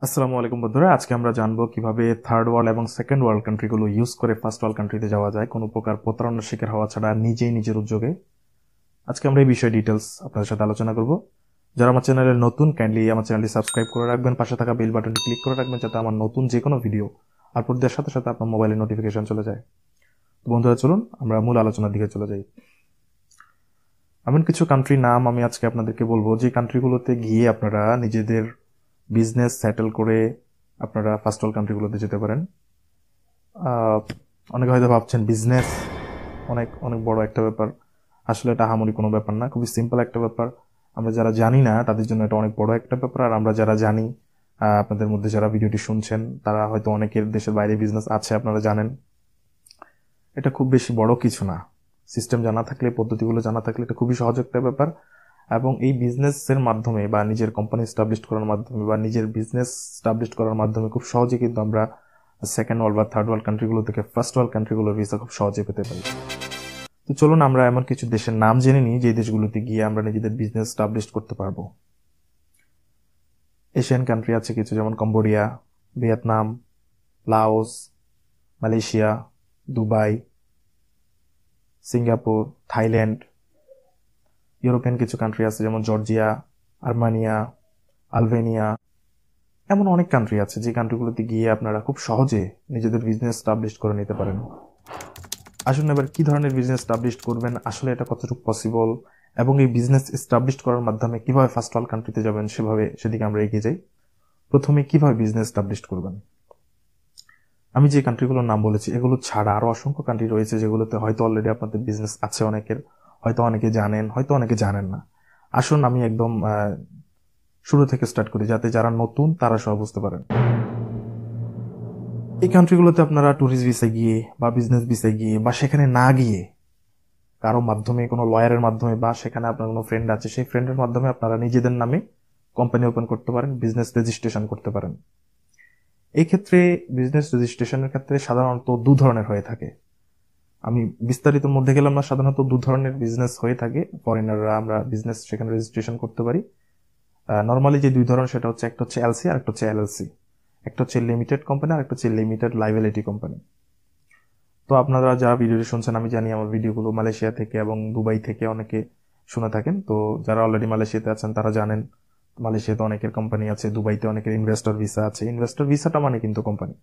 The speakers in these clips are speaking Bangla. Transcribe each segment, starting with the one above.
আসসালামু আলাইকুম বন্ধুরা, আজকে আমরা জানবো কিভাবে থার্ড ওয়ার্ল্ড এবং সেকেন্ড ওয়ার্ল্ড কান্ট্রিগুলো ইউজ করে ফার্স্ট ওয়ার্ল্ড কান্ট্রিতে যাওয়া যায় কোনো প্রকার প্রতারণার শিকার হওয়া ছাড়া নিজেই নিজের উদ্যোগে। আজকে আমরা এই বিষয়ে ডিটেলস আপনাদের সাথে আলোচনা করব। যারা আমার চ্যানেলে নতুন, কাইন্ডলি আমার চ্যানেলটি সাবস্ক্রাইব করে রাখবেন, পাশে থাকা বেল বাটনটি ক্লিক করে রাখবেন যাতে আমার নতুন যে কোনো ভিডিও আপলোড দেওয়ার সাথে সাথে আপনার মোবাইলে নোটিফিকেশন চলে যায়। তো বন্ধুরা, চলুন আমরা মূল আলোচনার দিকে চলে যাই। এমন কিছু কান্ট্রির নাম আমি আজকে আপনাদেরকে বলবো যে কান্ট্রিগুলোতে গিয়ে আপনারা নিজেদের বিজনেস সেটেল করে আপনারা ফার্স্ট ওয়ার্ল্ড কান্ট্রিগুলোতে যেতে পারেন। অনেকে হয়তো ভাবছেন বিজনেস অনেক অনেক বড় একটা ব্যাপার। আসলে এটা আহামরি কোনো ব্যাপার না, খুবই সিম্পল একটা ব্যাপার। আমরা যারা জানি না তাদের জন্য এটা অনেক বড় একটা ব্যাপার, আর আমরা যারা জানি, আপনাদের মধ্যে যারা ভিডিওটি শুনছেন তারা হয়তো অনেকের দেশের বাইরে বিজনেস আছে, আপনারা জানেন। এটা খুব বেশি বড় কিছু না। সিস্টেম জানা থাকলে, পদ্ধতিগুলো জানা থাকলে এটা খুবই সহজ একটা ব্যাপার। এবং এই বিজনেসের মাধ্যমে বা নিজের কোম্পানি স্টাবলিশ করার মাধ্যমে বা নিজের বিজনেস স্টাবলিশ করার মাধ্যমে খুব সহজে কিন্তু আমরা সেকেন্ড ওয়ার্ল্ড বা থার্ড ওয়ার্ল্ড কান্ট্রিগুলো থেকে ফার্স্ট ওয়ার্ল্ড কান্ট্রিগুলোর ভিসা খুব সহজে পেতে পারি। তো চলুন আমরা এমন কিছু দেশের নাম জেনে নিই যে দেশগুলোতে গিয়ে আমরা নিজেদের বিজনেস স্টাবলিশ করতে পারবো। এশিয়ান কান্ট্রি আছে কিছু, যেমন Cambodia, Vietnam, Laos, Malaysia, Dubai, Singapore, Thailand. European কিছু কান্ট্রি আছে যেমন জর্জিয়া, আর্মেনিয়া, আলবেনিয়া। এমন অনেক কান্ট্রি আছে যে কান্ট্রিগুলোতে গিয়ে আপনারা খুব সহজে নিজেদের বিজনেস স্টাবলিশ করে নিতে পারেন। আসুন এবার কি ধরনের বিজনেস স্টাবলিশ করবেন, আসলে এটা কতটুকু পসিবল, এবং এই বিজনেস স্টাবলিশ করার মাধ্যমে কিভাবে ফার্স্ট ওয়ার্ল্ড কান্ট্রিতে যাবেন সেদিকে আমরা এগিয়ে যাই। প্রথমে কিভাবে বিজনেস স্টাবলিশ করবেন। আমি যে কান্ট্রিগুলোর নাম বলেছি এগুলো ছাড়া আরো অসংখ্য কান্ট্রি রয়েছে যেগুলোতে হয়তো অলরেডি আপনাদের বিজনেস আছে অনেকের, হয়তো অনেকে জানেন, হয়তো অনেকে জানেন না। আসুন আমি একদম শুরু থেকে স্টার্ট করি যাতে যারা নতুন তারা সব বুঝতে পারেন। এই কান্ট্রিগুলোতে আপনারা ট্যুরিস্ট ভিসায় গিয়ে বা বিজনেস ভিসায় গিয়ে বা সেখানে না গিয়ে কারো মাধ্যমে, কোনো লয়ারের মাধ্যমে বা সেখানে আপনার কোনো ফ্রেন্ড আছে সেই ফ্রেন্ডের মাধ্যমে আপনারা নিজেদের নামে কোম্পানি ওপেন করতে পারেন, বিজনেস রেজিস্ট্রেশন করতে পারেন। এই ক্ষেত্রে বিজনেস রেজিস্ট্রেশনের ক্ষেত্রে সাধারণত দু ধরনের হয়ে থাকে। আমি বিস্তারিত মধ্যে গেলাম না, সাধারণত দু ধরনের বিজনেস হয়ে থাকে। ফরেনাররা আমরা বিজনেস সেখানে রেজিস্ট্রেশন করতে পারি। নর্মালি যে দুই ধরনের সেটা হচ্ছে, একটা হচ্ছে এলসি আর একটা হচ্ছে এলএলসি। একটা হচ্ছে লিমিটেড কোম্পানি আর একটা হচ্ছে লিমিটেড লাইবিলিটি কোম্পানি। তো আপনারা যারা ভিডিওটি শুনছেন, আমি জানি আমার ভিডিওগুলো মালয়েশিয়া থেকে এবং দুবাই থেকে অনেকে শুনে থাকেন। তো যারা অলরেডি মালয়েশিয়াতে আছেন তারা জানেন মালয়েশিয়াতে অনেকের কোম্পানি আছে, দুবাইতে অনেকের ইনভেস্টর ভিসা আছে। ইনভেস্টর ভিসাটা মানে কিন্তু কোম্পানি।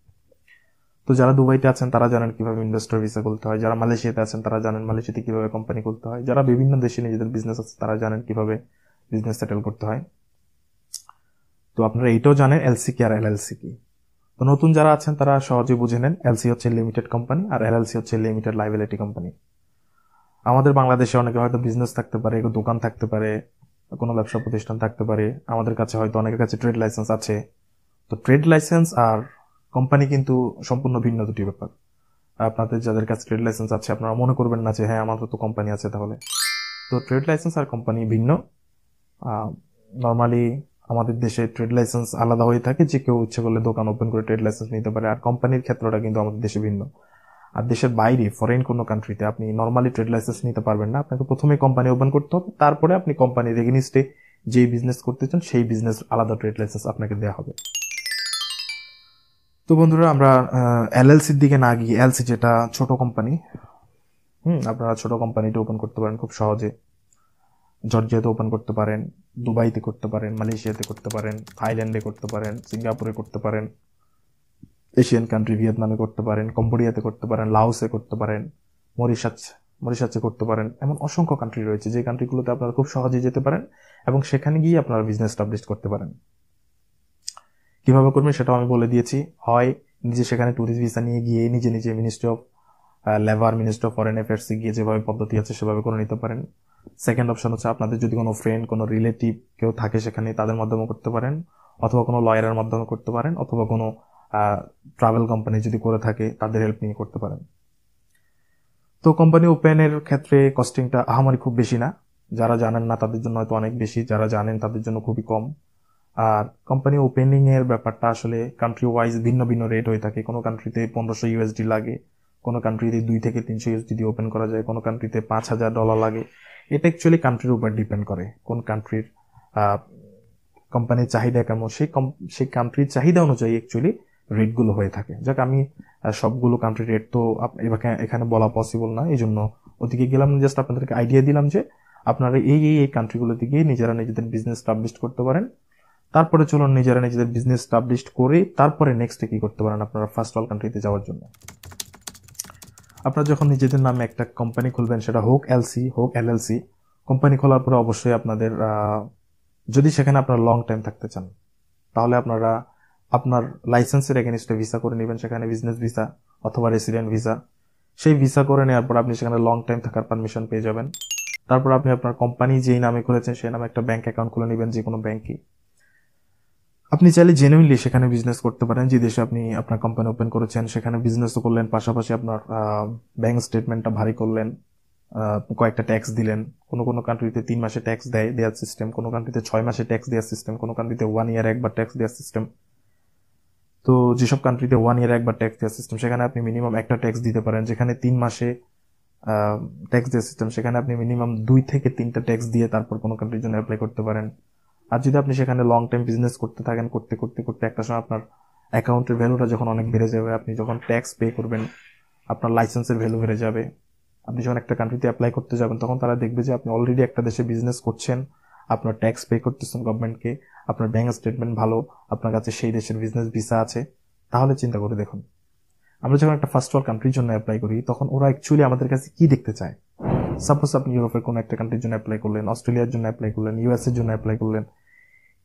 তো যারা দুবাইতে আছেন তারা জানেন কিভাবে ইনভেস্টর ভিসা খুলতে হয়, যারা মালয়েশিয়াতে আছেন তারা জানেন মালয়েশিয়াতে কিভাবে কোম্পানি খুলতে হয়, যারা বিভিন্ন দেশে নিজেদের বিজনেস আছে তারা জানেন কিভাবে বিজনেস সেটেল করতে হয়। তো আপনারা এইটাও জানেন এলসি কি আর এলএলসি কি। তো নতুন যারা আছেন তারা সহজে বুঝে নেন, এলসি হচ্ছে লিমিটেড কোম্পানি আর এলএলসি হচ্ছে লিমিটেড লাইবিলিটি কোম্পানি। আমাদের বাংলাদেশে অনেকে হয়তো বিজনেস থাকতে পারে, দোকান থাকতে পারে, কোনো ব্যবসা প্রতিষ্ঠান থাকতে পারে। আমাদের কাছে হয়তো অনেকের কাছে ট্রেড লাইসেন্স আছে। তো ট্রেড লাইসেন্স আর কোম্পানি কিন্তু সম্পূর্ণ ভিন্ন দুটি ব্যাপার। আপনাদের যাদের কাছে ট্রেড লাইসেন্স আছে আপনারা মনে করবেন না যে হ্যাঁ আমাদের তো কোম্পানি আছে তাহলে। তো ট্রেড লাইসেন্স আর কোম্পানি ভিন্ন। নর্মালি আমাদের দেশে ট্রেড লাইসেন্স আলাদা হয়ে থাকে, যে কেউ ইচ্ছে করলে দোকান ওপেন করে ট্রেড লাইসেন্স নিতে পারে, আর কোম্পানির ক্ষেত্রটা কিন্তু আমাদের দেশে ভিন্ন। আর দেশের বাইরে ফরেন কোনো কান্ট্রিতে আপনি নর্মালি ট্রেড লাইসেন্স নিতে পারবেন না, আপনাকে প্রথমে কোম্পানি ওপেন করতে হবে, তারপরে আপনি কোম্পানির এগেইনস্টে যে বিজনেস করতে চান সেই বিজনেস আলাদা ট্রেড লাইসেন্স আপনাকে দেওয়া হবে। তো বন্ধুরা, আমরা এলএলসির দিকে না গিয়ে এলসি যেটা ছোট কোম্পানি, আপনারা ছোট কোম্পানিটা ওপেন করতে পারেন খুব সহজে। জর্জিয়াতে ওপেন করতে পারেন, দুবাইতে করতে পারেন, মালয়েশিয়াতে করতে পারেন, থাইল্যান্ডে করতে পারেন, সিঙ্গাপুরে করতে পারেন, এশিয়ান কান্ট্রি ভিয়েতনামে করতে পারেন, কম্বোডিয়াতে করতে পারেন, লাওসে করতে পারেন, মরিশাসে করতে পারেন। এমন অসংখ্য কান্ট্রি রয়েছে যে কান্ট্রিগুলোতে আপনারা খুব সহজেই যেতে পারেন এবং সেখানে গিয়ে আপনারা বিজনেস স্টাবলিশ করতে পারেন। কিভাবে করবেন সেটাও আমি বলে দিয়েছি। হয় নিজে সেখানে ট্যুরিস্ট ভিসা নিয়ে গিয়ে নিজে নিজে ministry of labour, ministry of foreign অ্যাফেয়ার্সে গিয়ে যেভাবে পদ্ধতি আছে সেভাবে করে নিতে পারেন। সেকেন্ড অপশন হচ্ছে আপনাদের যদি কোনো ফ্রেন্ড, কোনো রিলেটিভ কেউ থাকে সেখানে তাদের মাধ্যমে করতে পারেন, অথবা কোনো লয়ারের মাধ্যমে করতে পারেন, অথবা কোনো ট্রাভেল কোম্পানি যদি করে থাকে তাদের হেল্প নিয়ে করতে পারেন। তো কোম্পানি ওপেনের ক্ষেত্রে কস্টিংটা আহামরি খুব বেশি না। যারা জানেন না তাদের জন্য হয়তো অনেক বেশি, যারা জানেন তাদের জন্য খুবই কম। আর কোম্পানি ওপেনিং এর ব্যাপারটা আসলে কান্ট্রি ওয়াইজ ভিন্ন ভিন্ন রেট হয়ে থাকে। কোনো কান্ট্রিতে 1500 ইউএসডি লাগে, কোনো কান্ট্রিতে 2 থেকে 300 ইউএসডি দিয়ে ওপেন করা যায়, কোনো কান্ট্রিতে $5000 লাগে। এটা অ্যাকচুয়ালি কান্ট্রির উপর ডিপেন্ড করে কোন কান্ট্রির কোম্পানির চাহিদা কেমন, সেই কান্ট্রির চাহিদা অনুযায়ী অ্যাকচুয়ালি রেটগুলো হয়ে থাকে। যাক, আমি সবগুলো কান্ট্রি রেট তো এখানে বলা পসিবল না, এই জন্য ওদিকে গেলাম। জাস্ট আপনাদেরকে আইডিয়া দিলাম যে আপনারা এই কান্ট্রিগুলোতে গিয়ে নিজেরা নিজেদের বিজনেস স্টাবলিশ করতে পারেন। তারপরে চলুন নিজেরা নিজেদের বিজনেস স্টাবলিশ করে তারপরে নেক্সটে কি করতে পারেন আপনারা ফার্স্ট ওয়ার্ল্ড কান্ট্রিতে যাওয়ার জন্য। আপনারা যখন নিজেদের নামে একটা কোম্পানি খুলবেন, সেটা হোক এলসি হোক এলএলসি, কোম্পানি খোলার পরে অবশ্যই আপনাদের যদি সেখানে আপনারা লং টাইম থাকতে চান, তাহলে আপনারা আপনার লাইসেন্সের এগেনস্টে ভিসা করে নেবেন, সেখানে বিজনেস ভিসা অথবা রেসিডেন্ট ভিসা। সেই ভিসা করে নেওয়ার পর আপনি সেখানে লং টাইম থাকার পারমিশন পেয়ে যাবেন। তারপর আপনি আপনার কোম্পানি যেই নামে খুলেছেন সেই নামে একটা ব্যাংক অ্যাকাউন্ট খুলে নেবেন, যে কোনো ব্যাংকে। আপনি চাইলে জেনুইনলি সেখানে বিজনেস করতে পারেন, যে দেশে আপনি আপনার কোম্পানি ওপেন করেছেন সেখানে বিজনেসও করলেন, পাশাপাশি আপনার ব্যাংক স্টেটমেন্টটা ভারী করলেন, কয়েকটা ট্যাক্স দিলেন। কোনো কান্ট্রিতে 3 মাসে ট্যাক্স দেওয়ার সিস্টেম, কোনো কান্ট্রিতে 6 মাসে ট্যাক্স দেওয়ার সিস্টেম, কোনো কান্ট্রিতে 1 ইয়ার একবার ট্যাক্স দেওয়ার সিস্টেম। তো যেসব কান্ট্রিতে 1 ইয়ার একবার ট্যাক্স দেওয়ার সিস্টেম, সেখানে আপনি মিনিমাম একটা ট্যাক্স দিতে পারেন। যেখানে 3 মাসে ট্যাক্স দেওয়ার সিস্টেম, সেখানে আপনি মিনিমাম 2 থেকে 3টা ট্যাক্স দিয়ে তারপর কোনো কান্ট্রির জন্য অ্যাপ্লাই করতে পারেন। আর যদি আপনি সেখানে লং টাইম বিজনেস করতে থাকেন, করতে করতে করতে একটা সময় আপনার অ্যাকাউন্টের ভ্যালুটা যখন অনেক বেড়ে যাবে, আপনি যখন ট্যাক্স পে করবেন, আপনার লাইসেন্সের ভ্যালু বেড়ে যাবে। আপনি যখন একটা কান্ট্রিতে অ্যাপ্লাই করতে যাবেন, তখন তারা দেখবে যে আপনি অলরেডি একটা দেশে বিজনেস করছেন, আপনার ট্যাক্স পে করতেছেন গভর্নমেন্টকে, আপনার ব্যাংক স্টেটমেন্ট ভালো, আপনার কাছে সেই দেশের বিজনেস ভিসা আছে। তাহলে চিন্তা করে দেখুন, আমরা যখন একটা ফার্স্ট ওয়ার্ল্ড কান্ট্রির জন্য অ্যাপ্লাই করি, তখন ওরা অ্যাকচুয়ালি আমাদের কাছে কি দেখতে চায়। সাপোজ আপনি ইউরোপের কোনো একটা কান্ট্রির জন্য অ্যাপ্লাই করলেন, অস্ট্রেলিয়ার জন্য অ্যাপ্লাই করলেন, ইউএস এর জন্য অ্যাপ্লাই করলেন,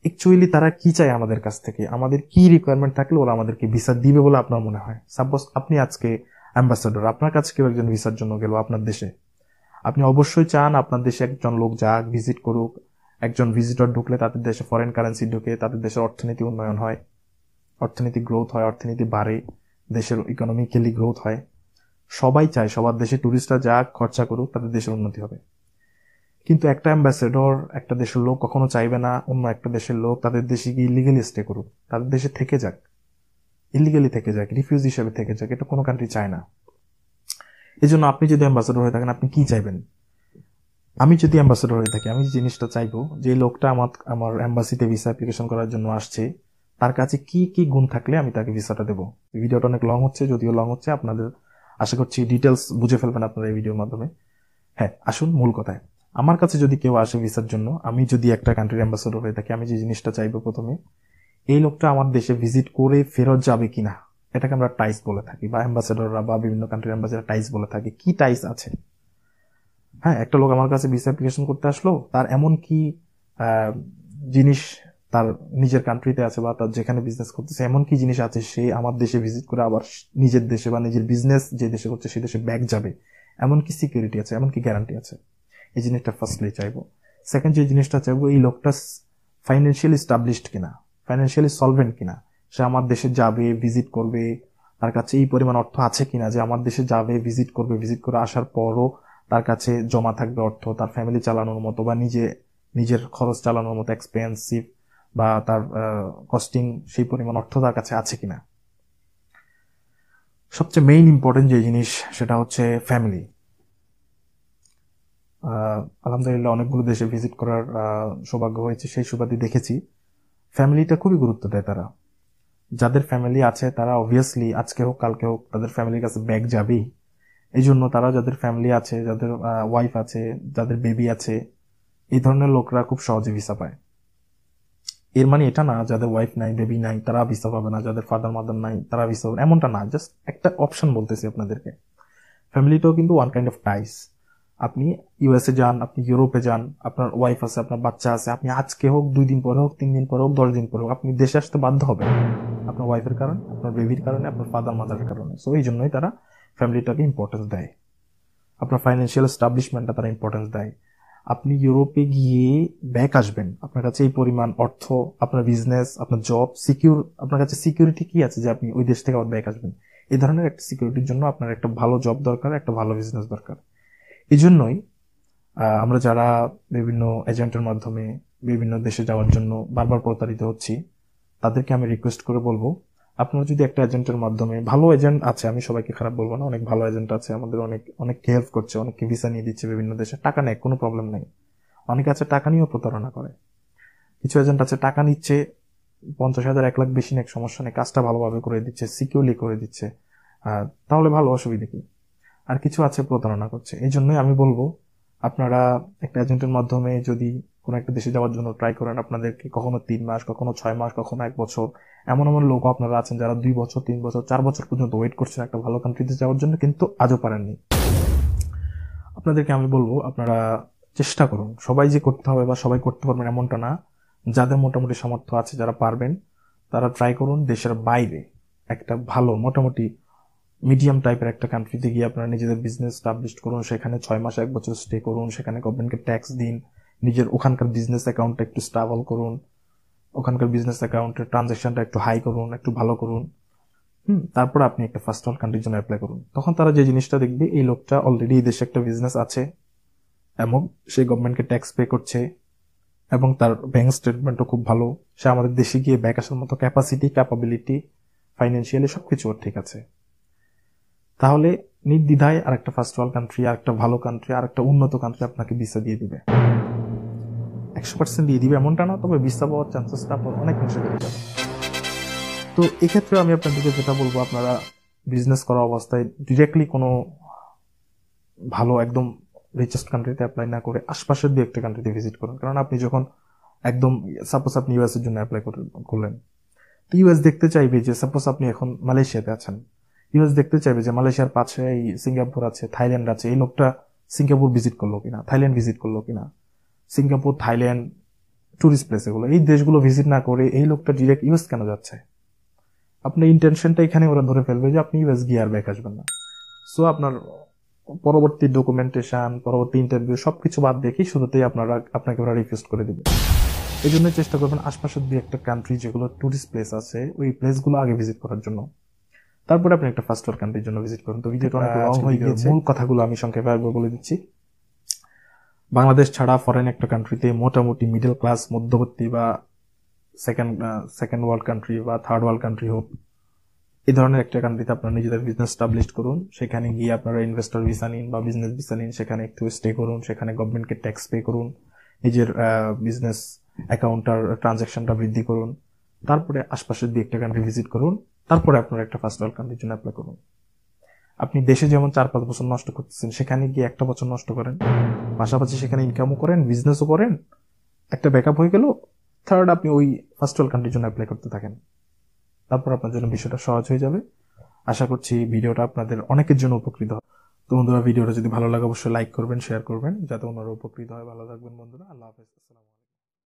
অ্যাকচুয়ালি তারা কি চায় আমাদের কাছ থেকে, আমাদের কি রিকোয়ারমেন্ট থাকলে ওরা আমাদেরকে ভিসা দিবে বলে আপনার মনে হয়। সাপোজ আপনি আজকে অ্যাম্বাসাডর, আপনার কাছে কেউ একজন ভিসার জন্য গেল আপনার দেশে, আপনি অবশ্যই চান আপনার দেশে একজন লোক যাক, ভিজিট করুক। একজন ভিজিটর ঢুকলে তাদের দেশে ফরেন কারেন্সি ঢুকে, তাদের দেশের অর্থনীতি উন্নয়ন হয়, অর্থনীতি গ্রোথ হয়, অর্থনীতি বাড়ে, দেশের ইকোনমিক্যালি গ্রোথ হয়। সবাই চায় সবার দেশে টুরিস্টরা যাক, খরচা করুক, তাদের দেশের উন্নতি হবে। কিন্তু একটা অ্যাম্বাসেডর, একটা দেশের লোক কখনো চাইবে না অন্য একটা দেশের লোক তাদের দেশে গিয়ে ইলিগালি স্টে করুক, তাদের দেশে থেকে যাক, ইলিগালি থেকে যাক, রিফিউজ হিসেবে থেকে যাক। এটা কোনো কান্ট্রি চায় না। এই জন্য আপনি যদি অ্যাম্বাসেডর হয়ে থাকেন, আপনি কি চাইবেন? আমি যদি অ্যাম্বাসেডর হয়ে থাকি, আমি যে জিনিসটা চাইবো, যে লোকটা আমার অ্যাম্বাসিতে ভিসা অ্যাপ্লিকেশন করার জন্য আসছে, তার কাছে কি কি গুণ থাকলে আমি তাকে ভিসাটা দেবো। ভিডিওটা অনেক লং হচ্ছে, যদিও লং হচ্ছে, আপনাদের আশা করছি ডিটেলস বুঝে ফেলবেন আপনারা এই ভিডিওর মাধ্যমে। হ্যাঁ, আসুন মূল কথায়। আমার কাছে যদি কেউ আসে ভিসার জন্য, আমি যদি একটা কান্ট্রির অ্যাম্বাসেডর হয়ে থাকি, আমি যে জিনিসটা চাইবো প্রথমে, এই লোকটা আমার দেশে ভিজিট করে ফেরত যাবে কিনা, এটাকে আমরা টাইস বলে থাকি, বা অ্যাম্বাসেডররা বা বিভিন্ন কান্ট্রির অ্যাম্বাসেডর টাইস বলে থাকি। কি টাইস আছে? হ্যাঁ, একটা লোক আমার কাছে ভিসা অ্যাপ্লিকেশন করতে আসলো, তার এমন কি জিনিস তার নিজের কান্ট্রিতে আছে, বা তার যেখানে বিজনেস করতেছে এমন কি জিনিস আছে, সে আমার দেশে ভিজিট করে আবার নিজের দেশে বা নিজের বিজনেস যে দেশে করছে সেই দেশে ব্যাক যাবে, এমন কি সিকিউরিটি আছে, এমন কি গ্যারান্টি আছে। এই জিনিসটা ফার্স্টলি চাইবো। সেকেন্ড যে জিনিসটা চাইবো, এই লোকটা ফাইন্যান্সিয়ালি স্টাবলিশড কিনা, ফাইন্যান্সিয়ালি সলভেন্ট কিনা। সে আমার দেশে যাবে, ভিজিট করবে, তার কাছে এই পরিমাণ অর্থ আছে কিনা যে আমার দেশে যাবে, ভিজিট করবে, ভিজিট করে আসার পরও তার কাছে জমা থাকবে অর্থ, তার ফ্যামিলি চালানোর মতো বা নিজের খরচ চালানোর মতো এক্সপেন্সিভ বা তার কস্টিং সেই পরিমাণ অর্থ তার কাছে আছে কিনা। সবচেয়ে মেইন ইম্পর্টেন্ট যে জিনিস, সেটা হচ্ছে ফ্যামিলি। আলহামদুলিল্লাহ অনেকগুলো দেশে ভিজিট করার সৌভাগ্য হয়েছে, সেই সুবাদে দেখেছি ফ্যামিলিটা খুবই গুরুত্ব দেয় তারা। যাদের ফ্যামিলি আছে তারা অবভিয়াসলি আজকে হোক কালকে হোক তাদের ফ্যামিলির কাছে ব্যাক যাবেই। এই জন্য তারা, যাদের ফ্যামিলি আছে, যাদের ওয়াইফ আছে, যাদের বেবি আছে, এই ধরনের লোকরা খুব সহজে ভিসা পায়। এর মানে এটা না যাদের ওয়াইফ নাই, বেবি নাই, তারা ভিসা পাবে না, যাদের ফাদার মাদার নাই তারা ভিসা পাবে, এমনটা না। জাস্ট একটা অপশন বলতেছি আপনাদেরকে। ফ্যামিলিটাও কিন্তু ওয়ান কাইন্ড অফ টাইস। আপনি ইউএসএ যান, আপনি ইউরোপে যান, আপনার ওয়াইফ আছে, আপনার বাচ্চা আছে, আপনি আজকে হোক, 2 দিন পরে হোক, 3 দিন পরে হোক, 10 দিন পরে হোক, আপনি দেশে আসতে বাধ্য হবেন আপনার ওয়াইফের কারণে, আপনার বেবির কারণে, আপনার ফাদার মাদারের কারণে। সো এই জন্যই তারা ফ্যামিলিটাকে ইম্পর্টেন্স দেয়। আপনার ফাইন্যান্সিয়াল এস্টাবলিশমেন্টটা তারা ইম্পর্টেন্স দেয়। আপনি ইউরোপে গিয়ে ব্যাক আসবেন, আপনার কাছে এই পরিমাণ অর্থ, আপনার বিজনেস, আপনার জব সিকিউর, আপনার কাছে সিকিউরিটি কি আছে যে আপনি ওই দেশ থেকে আবার ব্যাক আসবেন। এই ধরনের একটা সিকিউরিটির জন্য আপনার একটা ভালো জব দরকার, একটা ভালো বিজনেস দরকার। এই জন্যই আমরা যারা বিভিন্ন এজেন্টের মাধ্যমে বিভিন্ন দেশে যাওয়ার জন্য বারবার প্রতারিত হচ্ছি, তাদেরকে আমি রিকোয়েস্ট করে বলবো, আপনারা যদি একটা এজেন্টের মাধ্যমে, ভালো এজেন্ট আছে, আমি সবাইকে খারাপ বলবো না, অনেক ভালো এজেন্ট আছে, আমাদের অনেককে হেল্প করছে, অনেককে ভিসা নিয়ে দিচ্ছে বিভিন্ন দেশে, টাকা নেয়, কোনো প্রবলেম নেই। অনেকে আছে টাকা নিয়েও প্রতারণা করে। কিছু এজেন্ট আছে টাকা নিচ্ছে 50,000 1 লাখ বেশি নেই, সমস্যা নেই, কাজটা ভালোভাবে করে দিচ্ছে, সিকিউরলি করে দিচ্ছে, তাহলে ভালো, অসুবিধা কি। আর কিছু আছে প্রতারণা করছে। এই জন্যই আমি বলবো আপনারা একটা এজেন্টের মাধ্যমে যদি কোনো একটা দেশে যাওয়ার জন্য ট্রাই করেন, আপনাদেরকে কখনো 3 মাস, কখনো 6 মাস, কখনো 1 বছর, এমন এমন লোক আপনারা আছেন যারা 2 বছর, 3 বছর, 4 বছর পর্যন্ত ওয়েট করছেন একটা ভালো কান্ট্রিতে যাওয়ার জন্য, কিন্তু আজও পারেননি। আপনাদেরকে আমি বলবো আপনারা চেষ্টা করুন। সবাই যে করতে হবে বা সবাই করতে পারবেন এমনটা না। যাদের মোটামুটি সামর্থ্য আছে, যারা পারবেন, তারা ট্রাই করুন দেশের বাইরে একটা ভালো মোটামুটি মিডিয়াম টাইপের একটা কান্ট্রিতে গিয়ে আপনারা নিজেদের বিজনেস স্টাবলিশ করুন, সেখানে 6 মাস 1 বছর স্টে করুন, সেখানে গভর্নমেন্টকে ট্যাক্স দিন, নিজের ওখানকার বিজনেস অ্যাকাউন্টটা একটু স্টেবল করুন, ওখানকার বিজনেস অ্যাকাউন্টের ট্রানজাকশনটা একটু হাই করুন, একটু ভালো করুন। তারপর আপনি একটা ফার্স্ট ওয়ার্ল্ড কান্ট্রির জন্য অ্যাপ্লাই করুন। তখন তারা যে জিনিসটা দেখবে, এই লোকটা অলরেডি এই দেশে একটা বিজনেস আছে এবং সে গভর্নমেন্টকে ট্যাক্স পে করছে এবং তার ব্যাংক স্টেটমেন্টও খুব ভালো, সে আমাদের দেশে গিয়ে ব্যাক আসার মতো ক্যাপাসিটি, ক্যাপাবিলিটি, ফাইন্যান্সিয়ালি সবকিছু ওর ঠিক আছে, তাহলে নির্দ্বিধায় আর একটা ফার্স্ট ওয়ার্ল্ড কান্ট্রি, আর একটা ভালো কান্ট্রি, আর একটা উন্নত কান্ট্রি আপনাকে ভিসা দিয়ে দিবে। 100% দিয়ে দিবে এমনটা না, তবে ভিসা পাওয়ার চান্সেসটা আপনার অনেক অংশে বেড়ে যাবে। তো এক্ষেত্রে আমি আপনাদেরকে যেটা বলবো, আপনারা বিজনেস করা অবস্থায় ডিরেক্টলি কোনো ভালো একদম রিচেস্ট কান্ট্রিতে অ্যাপ্লাই না করে আশপাশের দু একটা কান্ট্রিতে ভিজিট করুন। কারণ আপনি যখন একদম, সাপোজ আপনি ইউএস এর জন্য অ্যাপ্লাই করলেন, তো ইউএস দেখতে চাইবে যে, সাপোজ আপনি এখন মালয়েশিয়াতে আছেন, ইউএস দেখতে চাইবে যে মালয়েশিয়ার পাশে এই সিঙ্গাপুর আছে, থাইল্যান্ড আছে, এই লোকটা সিঙ্গাপুর ভিজিট করলো কিনা, থাইল্যান্ড ভিজিট করলো কিনা। সিঙ্গাপুর, থাইল্যান্ড, টুরিস্ট প্লেস এগুলো, এই দেশগুলো ভিজিট না করে এই লোকটা ডিরেক্ট ইউএস কেন যাচ্ছে? আপনার ইন্টেনশনটা এখানে ওরা ধরে ফেলবে যে আপনি ইউএস গিয়ে আর ব্যাক আসবেন না। সো আপনার পরবর্তী ডকুমেন্টেশন, পরবর্তী ইন্টারভিউ সবকিছু বাদ দেখেই শুরুতেই আপনাকে ওরা রিফিউজ করে দিবে। এই জন্য চেষ্টা করবেন আশপাশের দুই একটা কান্ট্রি যেগুলো টুরিস্ট প্লেস আছে, ওই প্লেসগুলো আগে ভিজিট করার জন্য, তারপরে আপনি একটা ফার্স্ট ওয়ার্ল্ড কান্ট্রির জন্য ভিজিট করুন। তো ভিডিওটা অনেক লং হয়ে গিয়েছে, মূল কথাগুলো আমি সংক্ষেপে একবার বলে দিচ্ছি। বাংলাদেশ ছাড়া ফরেন একটা কান্ট্রিতে মোটামুটি মিডল ক্লাস, মধ্যবর্তী বা সেকেন্ড ওয়ার্ল্ড কান্ট্রি বা থার্ড ওয়ার্ল্ড কান্ট্রি হোক, এই ধরনের একটা কান্ট্রিতে আপনারা নিজেদের বিজনেস স্টাবলিশ করুন। সেখানে গিয়ে আপনারা ইনভেস্টর ভিসা নিন বা বিজনেস ভিসা নিন, সেখানে একটু স্টে করুন, সেখানে গভর্নমেন্টকে ট্যাক্স পে করুন, নিজের বিজনেস অ্যাকাউন্টার ট্রানজাকশনটা বৃদ্ধি করুন, তারপরে আশপাশের দুই একটা কান্ট্রি ভিজিট করুন, তারপরে আপনারা একটা ফার্স্ট ওয়ার্ল্ড কান্ট্রির জন্য অ্যাপ্লাই করুন। আপনি দেশে যেমন 4-5 বছর নষ্ট করতেছেন, সেখানে গিয়ে 1 বছর নষ্ট করেন, পাশাপাশি সেখানে ইনকামও করেন, বিজনেসও করেন, একটা ব্যাকআপ হয়ে গেল। থার্ড, আপনি ওই ফার্স্ট ওয়ার্ল্ড কান্ট্রির জন্য অ্যাপ্লাই করতে থাকেন, তারপর আপনার জন্য বিষয়টা সহজ হয়ে যাবে। আশা করছি ভিডিওটা আপনাদের অনেকের জন্য উপকৃত হবে। তো বন্ধুরা, ভিডিওটা যদি ভালো লাগে অবশ্যই লাইক করবেন, শেয়ার করবেন, যাতে অন্যরা উপকৃত হয়। ভালো থাকবেন বন্ধুরা, আল্লাহ হাফেজ।